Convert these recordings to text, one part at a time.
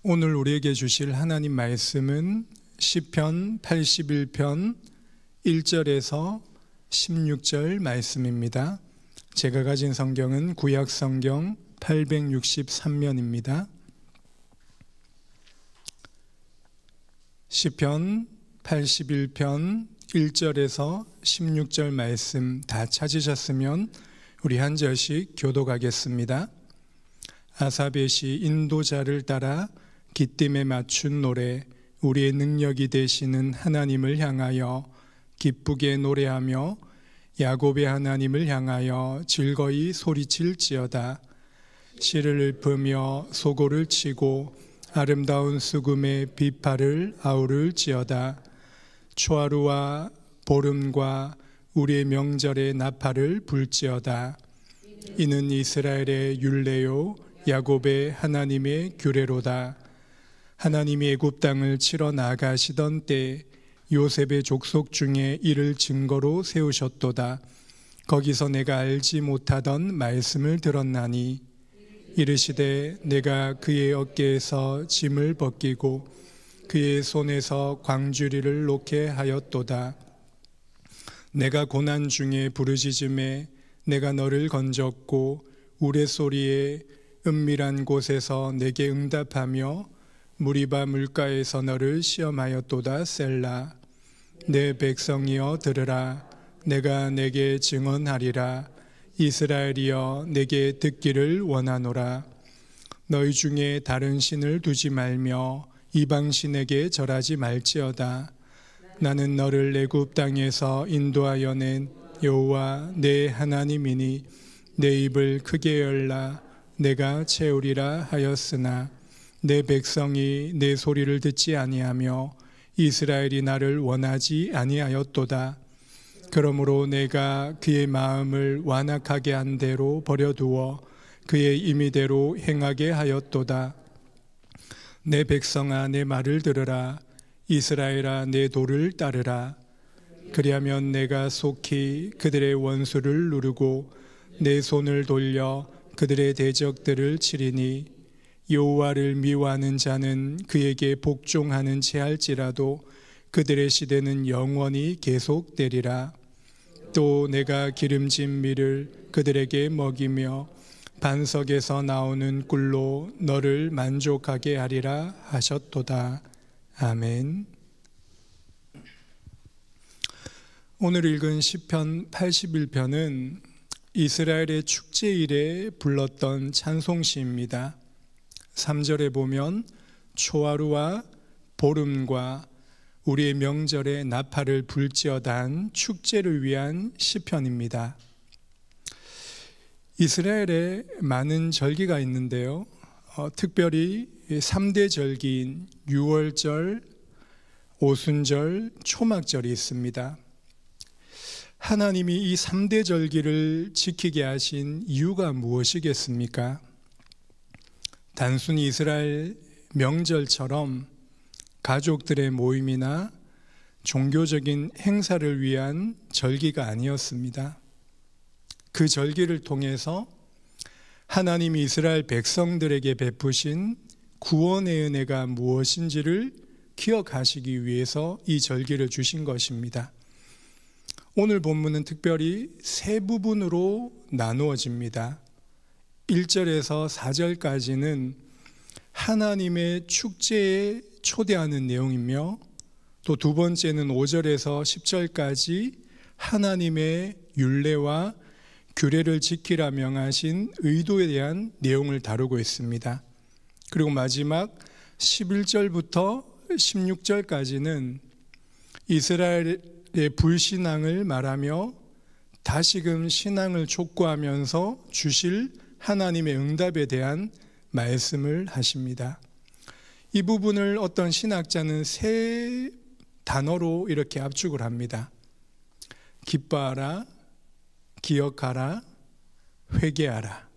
오늘 우리에게 주실 하나님 말씀은 시편 81편 1절에서 16절 말씀입니다. 제가 가진 성경은 구약 성경 863면입니다. 시편 81편 1절에서 16절 말씀 다 찾으셨으면 우리 한 절씩 교독하겠습니다. 아삽의 시 인도자를 따라 기쁨에 맞춘 노래, 우리의 능력이 되시는 하나님을 향하여 기쁘게 노래하며 야곱의 하나님을 향하여 즐거이 소리칠지어다. 시를 읊으며 소고를 치고 아름다운 수금의 비파를 아우를지어다. 초하루와 보름과 우리의 명절의 나팔을 불지어다. 이는 이스라엘의 율례요 야곱의 하나님의 규례로다. 하나님이 애굽 땅을 치러 나가시던 때 요셉의 족속 중에 이를 증거로 세우셨도다. 거기서 내가 알지 못하던 말씀을 들었나니 이르시되 내가 그의 어깨에서 짐을 벗기고 그의 손에서 광주리를 놓게 하였도다. 내가 고난 중에 부르짖음에 내가 너를 건졌고 우레소리에 은밀한 곳에서 내게 응답하며 무리바 물가에서 너를 시험하였도다. 셀라. 내 백성이여 들으라. 내가 내게 증언하리라. 이스라엘이여 내게 듣기를 원하노라. 너희 중에 다른 신을 두지 말며 이방 신에게 절하지 말지어다. 나는 너를 애굽 땅에서 인도하여 낸 여호와 내 하나님이니 내 입을 크게 열라. 내가 채우리라 하였으나 내 백성이 내 소리를 듣지 아니하며 이스라엘이 나를 원하지 아니하였도다. 그러므로 내가 그의 마음을 완악하게 한 대로 버려두어 그의 임의대로 행하게 하였도다. 내 백성아 내 말을 들으라. 이스라엘아 내 도를 따르라. 그리하면 내가 속히 그들의 원수를 누르고 내 손을 돌려 그들의 대적들을 치리니 여호와를 미워하는 자는 그에게 복종하는 채할지라도 그들의 시대는 영원히 계속되리라. 또 내가 기름진 밀을 그들에게 먹이며 반석에서 나오는 꿀로 너를 만족하게 하리라 하셨도다. 아멘. 오늘 읽은 시편 81편은 이스라엘의 축제일에 불렀던 찬송시입니다. 3절에 보면 초하루와 보름과 우리의 명절에 나팔을 불지어단 축제를 위한 시편입니다. 이스라엘에 많은 절기가 있는데요. 특별히 3대 절기인 유월절, 오순절, 초막절이 있습니다. 하나님이 이 3대 절기를 지키게 하신 이유가 무엇이겠습니까? 단순히 이스라엘 명절처럼 가족들의 모임이나 종교적인 행사를 위한 절기가 아니었습니다. 그 절기를 통해서 하나님이 이스라엘 백성들에게 베푸신 구원의 은혜가 무엇인지를 기억하시기 위해서 이 절기를 주신 것입니다. 오늘 본문은 특별히 세 부분으로 나누어집니다. 1절에서 4절까지는 하나님의 축제에 초대하는 내용이며 또 두 번째는 5절에서 10절까지 하나님의 율례와 규례를 지키라 명하신 의도에 대한 내용을 다루고 있습니다. 그리고 마지막 11절부터 16절까지는 이스라엘의 불신앙을 말하며 다시금 신앙을 촉구하면서 주실 하나님의 응답에 대한 말씀을 하십니다. 이 부분을 어떤 신학자는 세 단어로 이렇게 압축을 합니다. 기뻐하라, 기억하라, 회개하라.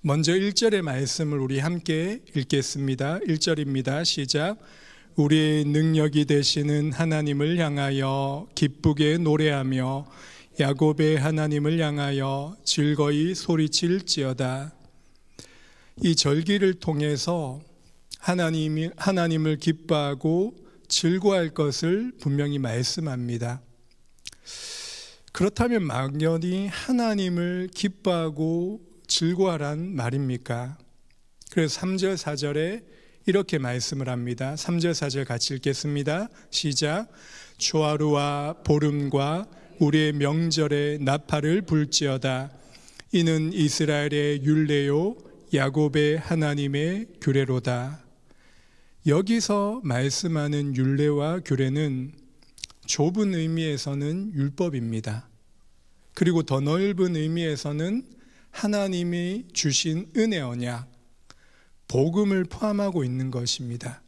먼저 1절의 말씀을 우리 함께 읽겠습니다. 1절입니다. 시작. 우리의 능력이 되시는 하나님을 향하여 기쁘게 노래하며 야곱의 하나님을 향하여 즐거이 소리칠지어다. 이 절기를 통해서 하나님을 기뻐하고 즐거워할 것을 분명히 말씀합니다. 그렇다면 막연히 하나님을 기뻐하고 즐거워하란 말입니까? 그래서 3절 4절에 이렇게 말씀을 합니다. 3절 4절 같이 읽겠습니다. 시작. 초하루와 보름과 우리의 명절에 나팔을 불지어다. 이는 이스라엘의 율례요 야곱의 하나님의 규례로다. 여기서 말씀하는 율례와 규례는 좁은 의미에서는 율법입니다. 그리고 더 넓은 의미에서는 하나님이 주신 은혜 언약, 복음을 포함하고 있는 것입니다.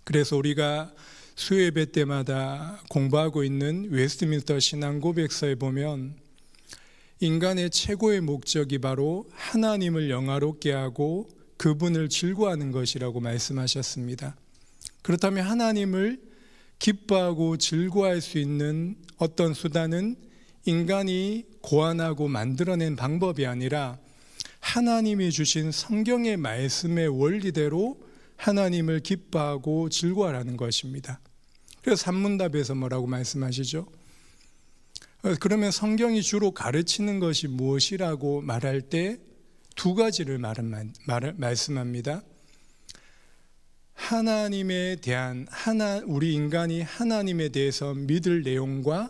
그래서 우리가 수요예배 때마다 공부하고 있는 웨스트민스터 신앙고백서에 보면 인간의 최고의 목적이 바로 하나님을 영화롭게 하고 그분을 즐거워하는 것이라고 말씀하셨습니다. 그렇다면 하나님을 기뻐하고 즐거워할 수 있는 어떤 수단은 인간이 고안하고 만들어낸 방법이 아니라 하나님이 주신 성경의 말씀의 원리대로 하나님을 기뻐하고 즐거워하라는 것입니다. 그래서 산문답에서 뭐라고 말씀하시죠? 그러면 성경이 주로 가르치는 것이 무엇이라고 말할 때 두 가지를 말씀합니다. 하나님에 대한 우리 인간이 하나님에 대해서 믿을 내용과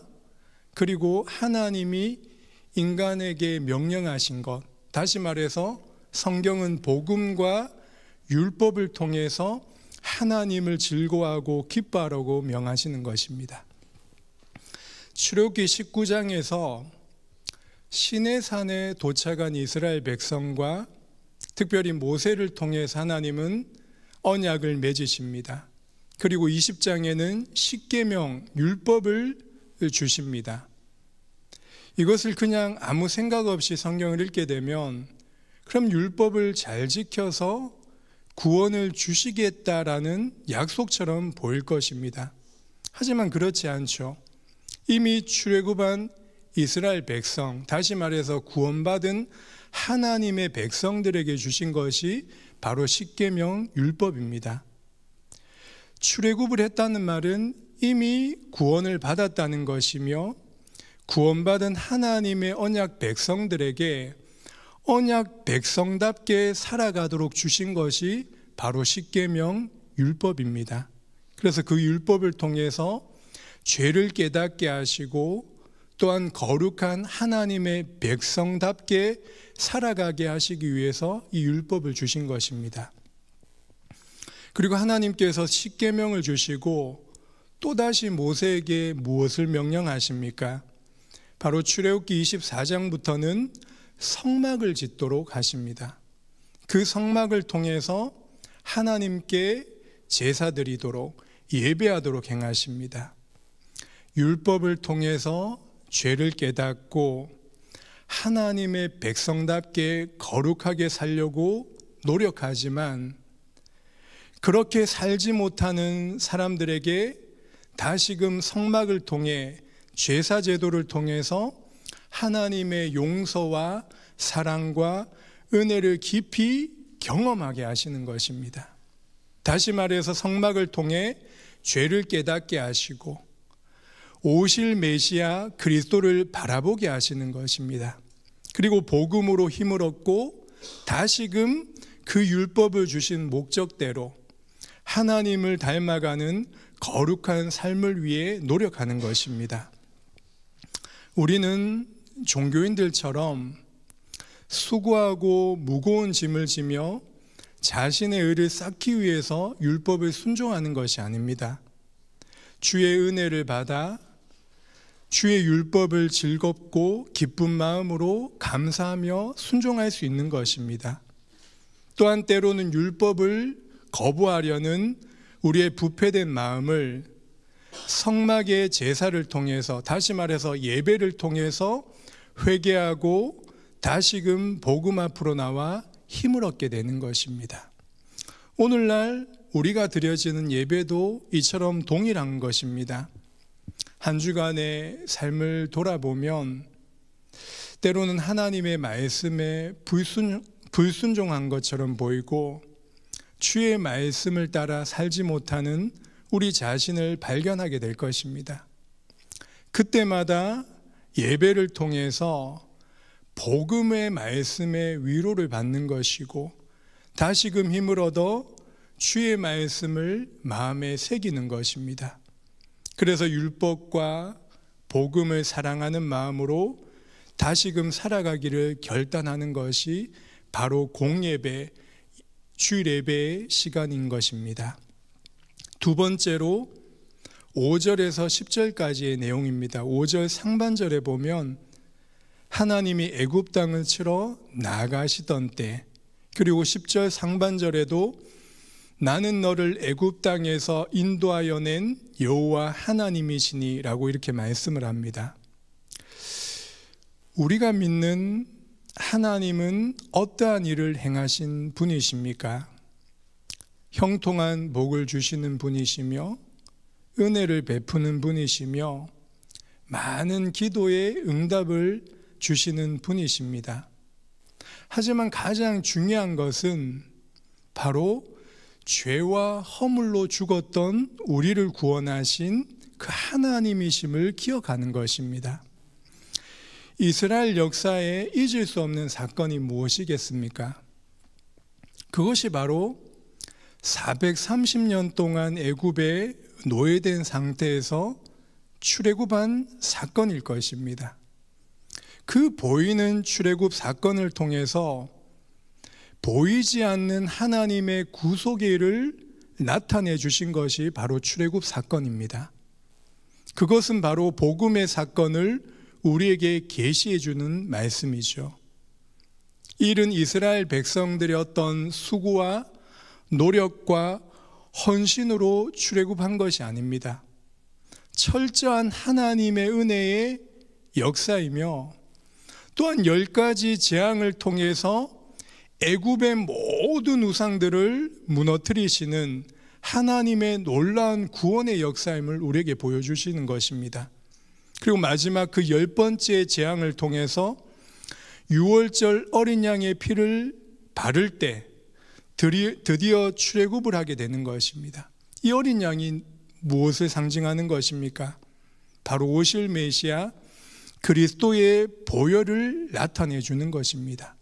그리고 하나님이 인간에게 명령하신 것, 다시 말해서 성경은 복음과 율법을 통해서 하나님을 즐거워하고 기뻐하라고 명하시는 것입니다. 출애굽기 19장에서 시내산에 도착한 이스라엘 백성과 특별히 모세를 통해서 하나님은 언약을 맺으십니다. 그리고 20장에는 십계명 율법을 주십니다. 이것을 그냥 아무 생각 없이 성경을 읽게 되면 그럼 율법을 잘 지켜서 구원을 주시겠다라는 약속처럼 보일 것입니다. 하지만 그렇지 않죠. 이미 출애굽한 이스라엘 백성, 다시 말해서 구원받은 하나님의 백성들에게 주신 것이 바로 십계명 율법입니다. 출애굽을 했다는 말은 이미 구원을 받았다는 것이며 구원받은 하나님의 언약 백성들에게 언약 백성답게 살아가도록 주신 것이 바로 십계명 율법입니다. 그래서 그 율법을 통해서 죄를 깨닫게 하시고 또한 거룩한 하나님의 백성답게 살아가게 하시기 위해서 이 율법을 주신 것입니다. 그리고 하나님께서 십계명을 주시고 또다시 모세에게 무엇을 명령하십니까? 바로 출애굽기 24장부터는 성막을 짓도록 하십니다. 그 성막을 통해서 하나님께 제사드리도록 예배하도록 행하십니다. 율법을 통해서 죄를 깨닫고 하나님의 백성답게 거룩하게 살려고 노력하지만 그렇게 살지 못하는 사람들에게 다시금 성막을 통해 제사 제도를 통해서 하나님의 용서와 사랑과 은혜를 깊이 경험하게 하시는 것입니다. 다시 말해서 성막을 통해 죄를 깨닫게 하시고 오실 메시아 그리스도를 바라보게 하시는 것입니다. 그리고 복음으로 힘을 얻고 다시금 그 율법을 주신 목적대로 하나님을 닮아가는 거룩한 삶을 위해 노력하는 것입니다. 우리는 종교인들처럼 수고하고 무거운 짐을 지며 자신의 의를 쌓기 위해서 율법을 순종하는 것이 아닙니다. 주의 은혜를 받아 주의 율법을 즐겁고 기쁜 마음으로 감사하며 순종할 수 있는 것입니다. 또한 때로는 율법을 거부하려는 우리의 부패된 마음을 성막의 제사를 통해서, 다시 말해서 예배를 통해서 회개하고 다시금 복음 앞으로 나와 힘을 얻게 되는 것입니다. 오늘날 우리가 드려지는 예배도 이처럼 동일한 것입니다. 한 주간의 삶을 돌아보면 때로는 하나님의 말씀에 불순종한 것처럼 보이고 주의 말씀을 따라 살지 못하는 우리 자신을 발견하게 될 것입니다. 그때마다 예배를 통해서 복음의 말씀의 위로를 받는 것이고 다시금 힘을 얻어 주의 말씀을 마음에 새기는 것입니다. 그래서 율법과 복음을 사랑하는 마음으로 다시금 살아가기를 결단하는 것이 바로 공예배, 주일 예배의 시간인 것입니다. 두 번째로 5절에서 10절까지의 내용입니다. 5절 상반절에 보면 하나님이 애굽 땅을 치러 나가시던 때, 그리고 10절 상반절에도 나는 너를 애굽 땅에서 인도하여 낸 여호와 하나님이시니 라고 이렇게 말씀을 합니다. 우리가 믿는 하나님은 어떠한 일을 행하신 분이십니까? 형통한 복을 주시는 분이시며 은혜를 베푸는 분이시며 많은 기도의 응답을 주시는 분이십니다. 하지만 가장 중요한 것은 바로 죄와 허물로 죽었던 우리를 구원하신 그 하나님이심을 기억하는 것입니다. 이스라엘 역사에 잊을 수 없는 사건이 무엇이겠습니까? 그것이 바로 430년 동안 애굽에 노예된 상태에서 출애굽한 사건일 것입니다. 그 보이는 출애굽 사건을 통해서 보이지 않는 하나님의 구속의 일을 나타내 주신 것이 바로 출애굽 사건입니다. 그것은 바로 복음의 사건을 우리에게 계시해 주는 말씀이죠. 이 일은 이스라엘 백성들의 어떤 수고와 노력과 헌신으로 출애굽한 것이 아닙니다. 철저한 하나님의 은혜의 역사이며 또한 10가지 재앙을 통해서 애굽의 모든 우상들을 무너뜨리시는 하나님의 놀라운 구원의 역사임을 우리에게 보여주시는 것입니다. 그리고 마지막 그 10번째 재앙을 통해서 유월절 어린 양의 피를 바를 때 드디어 출애굽을 하게 되는 것입니다. 이 어린 양이 무엇을 상징하는 것입니까? 바로 오실 메시아 그리스도의 보혈을 나타내 주는 것입니다.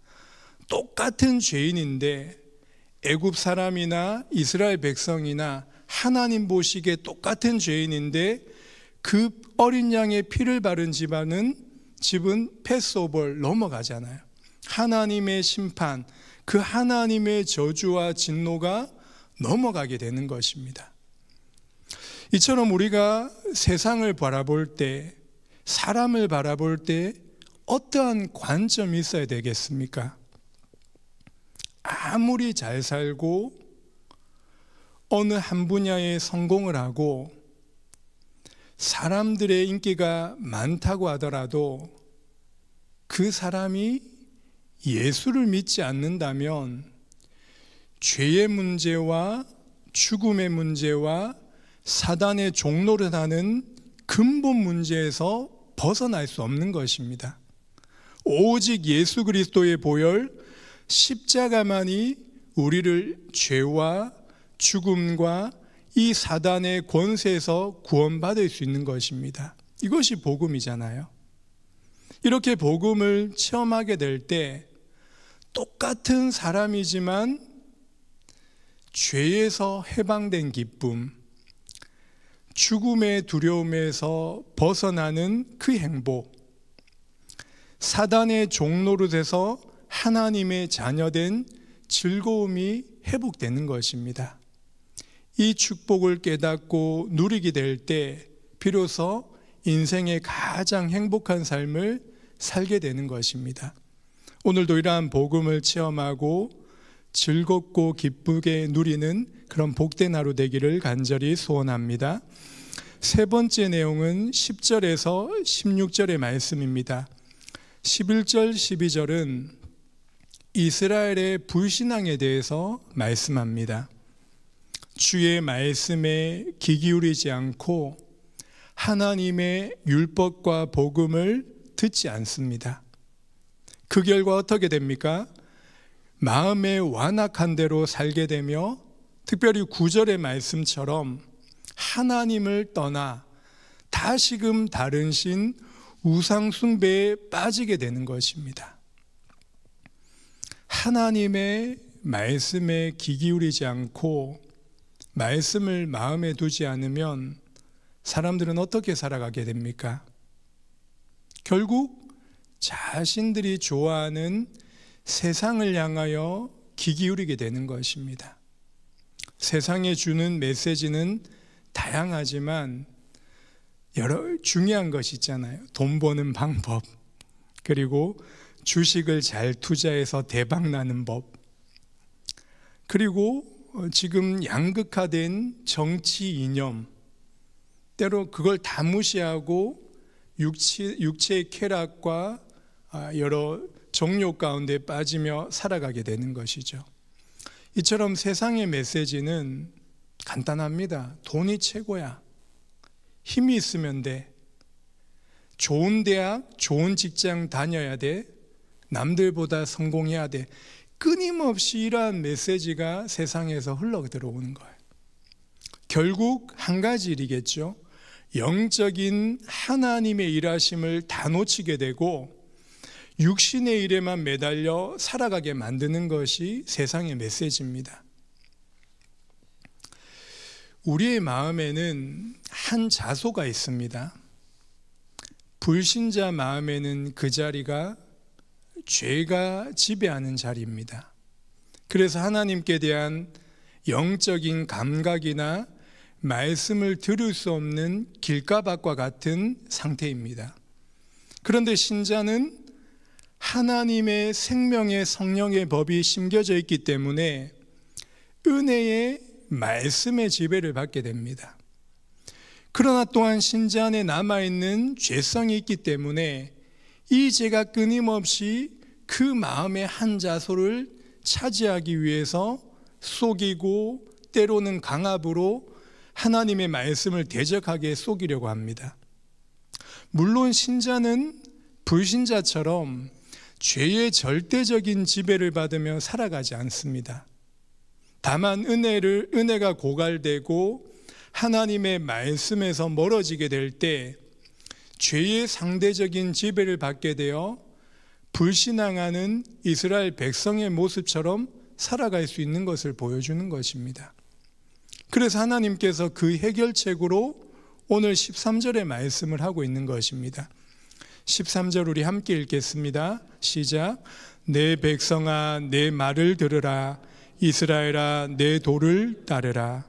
똑같은 죄인인데 애굽 사람이나 이스라엘 백성이나 하나님 보시기에 똑같은 죄인인데 그 어린 양의 피를 바른 집은 패스오버를 넘어가잖아요. 하나님의 심판, 그 하나님의 저주와 진노가 넘어가게 되는 것입니다. 이처럼 우리가 세상을 바라볼 때, 사람을 바라볼 때 어떠한 관점이 있어야 되겠습니까? 아무리 잘 살고 어느 한 분야에 성공을 하고 사람들의 인기가 많다고 하더라도 그 사람이 예수를 믿지 않는다면 죄의 문제와 죽음의 문제와 사단의 종노릇 하는 근본 문제에서 벗어날 수 없는 것입니다. 오직 예수 그리스도의 보혈 십자가만이 우리를 죄와 죽음과 이 사단의 권세에서 구원받을 수 있는 것입니다. 이것이 복음이잖아요. 이렇게 복음을 체험하게 될 때 똑같은 사람이지만 죄에서 해방된 기쁨, 죽음의 두려움에서 벗어나는 그 행복, 사단의 종노릇에서 하나님의 자녀된 즐거움이 회복되는 것입니다. 이 축복을 깨닫고 누리게 될 때 비로소 인생의 가장 행복한 삶을 살게 되는 것입니다. 오늘도 이러한 복음을 체험하고 즐겁고 기쁘게 누리는 그런 복된 하루 되기를 간절히 소원합니다. 세 번째 내용은 10절에서 16절의 말씀입니다. 11절, 12절은 이스라엘의 불신앙에 대해서 말씀합니다. 주의 말씀에 귀 기울이지 않고 하나님의 율법과 복음을 듣지 않습니다. 그 결과 어떻게 됩니까? 마음에 완악한 대로 살게 되며 특별히 9절의 말씀처럼 하나님을 떠나 다시금 다른 신 우상 숭배에 빠지게 되는 것입니다. 하나님의 말씀에 귀 기울이지 않고 말씀을 마음에 두지 않으면 사람들은 어떻게 살아가게 됩니까? 결국 자신들이 좋아하는 세상을 향하여 귀 기울이게 되는 것입니다. 세상에 주는 메시지는 다양하지만 여러 중요한 것이 있잖아요. 돈 버는 방법, 그리고 주식을 잘 투자해서 대박 나는 법, 그리고 지금 양극화된 정치 이념, 때로 그걸 다 무시하고 육체의 쾌락과 여러 정욕 가운데 빠지며 살아가게 되는 것이죠. 이처럼 세상의 메시지는 간단합니다. 돈이 최고야. 힘이 있으면 돼. 좋은 대학, 좋은 직장 다녀야 돼. 남들보다 성공해야 돼. 끊임없이 이러한 메시지가 세상에서 흘러 들어오는 거예요. 결국 한 가지 일이겠죠. 영적인 하나님의 일하심을 다 놓치게 되고 육신의 일에만 매달려 살아가게 만드는 것이 세상의 메시지입니다. 우리의 마음에는 한 자소가 있습니다. 불신자 마음에는 그 자리가 죄가 지배하는 자리입니다. 그래서 하나님께 대한 영적인 감각이나 말씀을 들을 수 없는 길가밭과 같은 상태입니다. 그런데 신자는 하나님의 생명의 성령의 법이 심겨져 있기 때문에 은혜의 말씀의 지배를 받게 됩니다. 그러나 또한 신자 안에 남아있는 죄성이 있기 때문에 이 죄가 끊임없이 그 마음의 한 자소를 차지하기 위해서 속이고 때로는 강압으로 하나님의 말씀을 대적하게 속이려고 합니다. 물론 신자는 불신자처럼 죄의 절대적인 지배를 받으며 살아가지 않습니다. 다만 은혜가 고갈되고 하나님의 말씀에서 멀어지게 될 때 죄의 상대적인 지배를 받게 되어 불신앙하는 이스라엘 백성의 모습처럼 살아갈 수 있는 것을 보여주는 것입니다. 그래서 하나님께서 그 해결책으로 오늘 13절의 말씀을 하고 있는 것입니다. 13절 우리 함께 읽겠습니다. 시작. 내 백성아 내 말을 들으라. 이스라엘아 내 도를 따르라.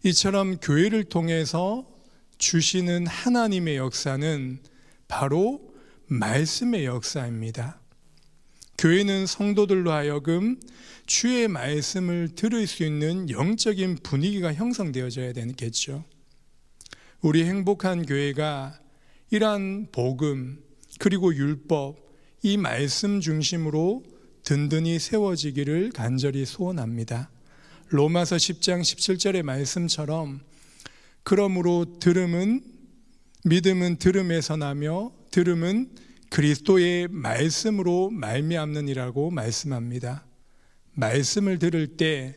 이처럼 교회를 통해서 주시는 하나님의 역사는 바로 말씀의 역사입니다. 교회는 성도들로 하여금 주의 말씀을 들을 수 있는 영적인 분위기가 형성되어져야 되겠죠. 우리 행복한 교회가 이러한 복음 그리고 율법, 이 말씀 중심으로 든든히 세워지기를 간절히 소원합니다. 로마서 10장 17절의 말씀처럼 그러므로 믿음은 들음에서 나며 들음은 그리스도의 말씀으로 말미암느니라고 말씀합니다. 말씀을 들을 때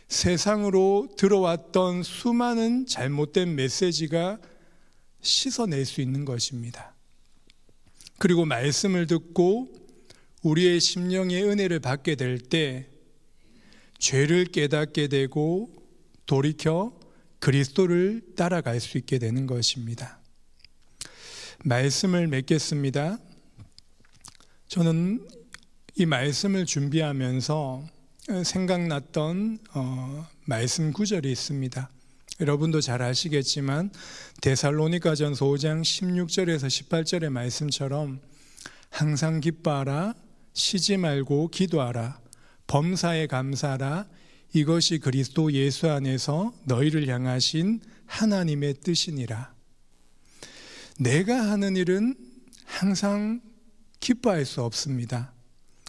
세상으로 들어왔던 수많은 잘못된 메시지가 씻어낼 수 있는 것입니다. 그리고 말씀을 듣고 우리의 심령의 은혜를 받게 될 때 죄를 깨닫게 되고 돌이켜 그리스도를 따라갈 수 있게 되는 것입니다. 말씀을 맺겠습니다. 저는 이 말씀을 준비하면서 생각났던 말씀 구절이 있습니다. 여러분도 잘 아시겠지만 데살로니가전서 5장 16절에서 18절의 말씀처럼 항상 기뻐하라, 쉬지 말고 기도하라, 범사에 감사하라, 이것이 그리스도 예수 안에서 너희를 향하신 하나님의 뜻이니라. 내가 하는 일은 항상 기뻐할 수 없습니다.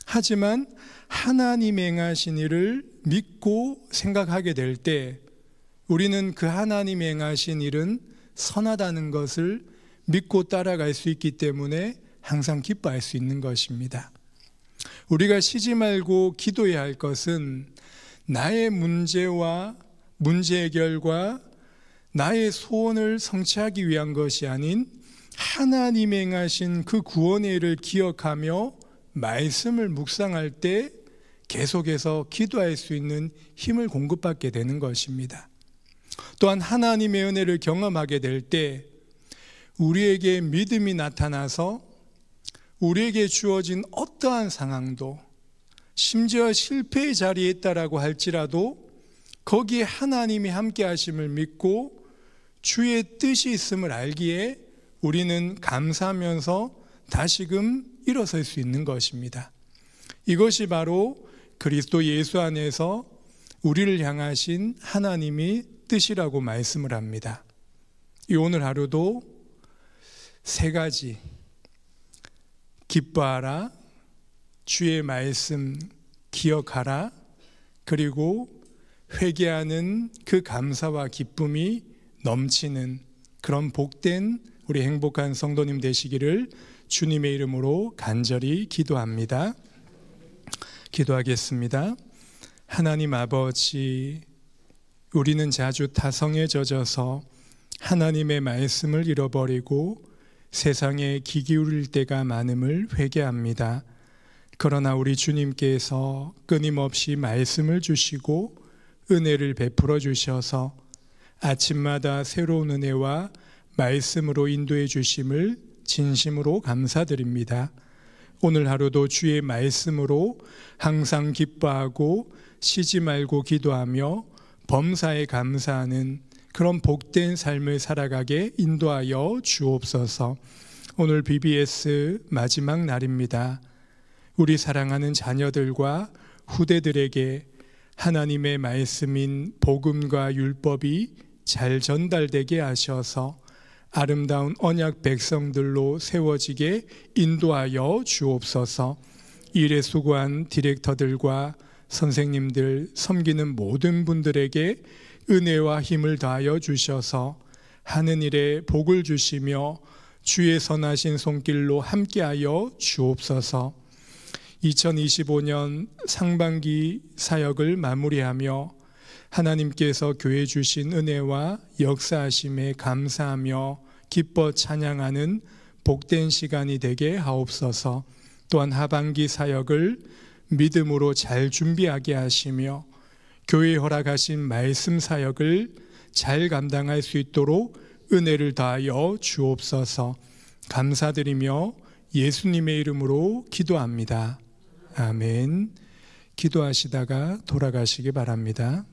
하지만 하나님 행하신 일을 믿고 생각하게 될 때 우리는 그 하나님 행하신 일은 선하다는 것을 믿고 따라갈 수 있기 때문에 항상 기뻐할 수 있는 것입니다. 우리가 쉬지 말고 기도해야 할 것은 나의 문제와 문제 해결과 나의 소원을 성취하기 위한 것이 아닌 하나님이 행하신 그 구원의 일을 기억하며 말씀을 묵상할 때 계속해서 기도할 수 있는 힘을 공급받게 되는 것입니다. 또한 하나님의 은혜를 경험하게 될 때 우리에게 믿음이 나타나서 우리에게 주어진 어떠한 상황도, 심지어 실패의 자리에 있다라고 할지라도 거기에 하나님이 함께 하심을 믿고 주의 뜻이 있음을 알기에 우리는 감사하면서 다시금 일어설 수 있는 것입니다. 이것이 바로 그리스도 예수 안에서 우리를 향하신 하나님의 뜻이라고 말씀을 합니다. 이 오늘 하루도 세 가지, 기뻐하라, 주의 말씀 기억하라, 그리고 회개하는 그 감사와 기쁨이 넘치는 그런 복된 우리 행복한 성도님 되시기를 주님의 이름으로 간절히 기도합니다. 기도하겠습니다. 하나님 아버지, 우리는 자주 타성에 젖어서 하나님의 말씀을 잃어버리고 세상에 귀 기울일 때가 많음을 회개합니다. 그러나 우리 주님께서 끊임없이 말씀을 주시고 은혜를 베풀어 주셔서 아침마다 새로운 은혜와 말씀으로 인도해 주심을 진심으로 감사드립니다. 오늘 하루도 주의 말씀으로 항상 기뻐하고 쉬지 말고 기도하며 범사에 감사하는 그런 복된 삶을 살아가게 인도하여 주옵소서. 오늘 BBS 마지막 날입니다. 우리 사랑하는 자녀들과 후대들에게 하나님의 말씀인 복음과 율법이 잘 전달되게 하셔서 아름다운 언약 백성들로 세워지게 인도하여 주옵소서. 일에 수고한 디렉터들과 선생님들, 섬기는 모든 분들에게 은혜와 힘을 다하여 주셔서 하는 일에 복을 주시며 주의 선하신 손길로 함께하여 주옵소서. 2025년 상반기 사역을 마무리하며 하나님께서 교회 주신 은혜와 역사하심에 감사하며 기뻐 찬양하는 복된 시간이 되게 하옵소서. 또한 하반기 사역을 믿음으로 잘 준비하게 하시며 교회에 허락하신 말씀 사역을 잘 감당할 수 있도록 은혜를 다하여 주옵소서. 감사드리며 예수님의 이름으로 기도합니다. 아멘. 기도하시다가 돌아가시기 바랍니다.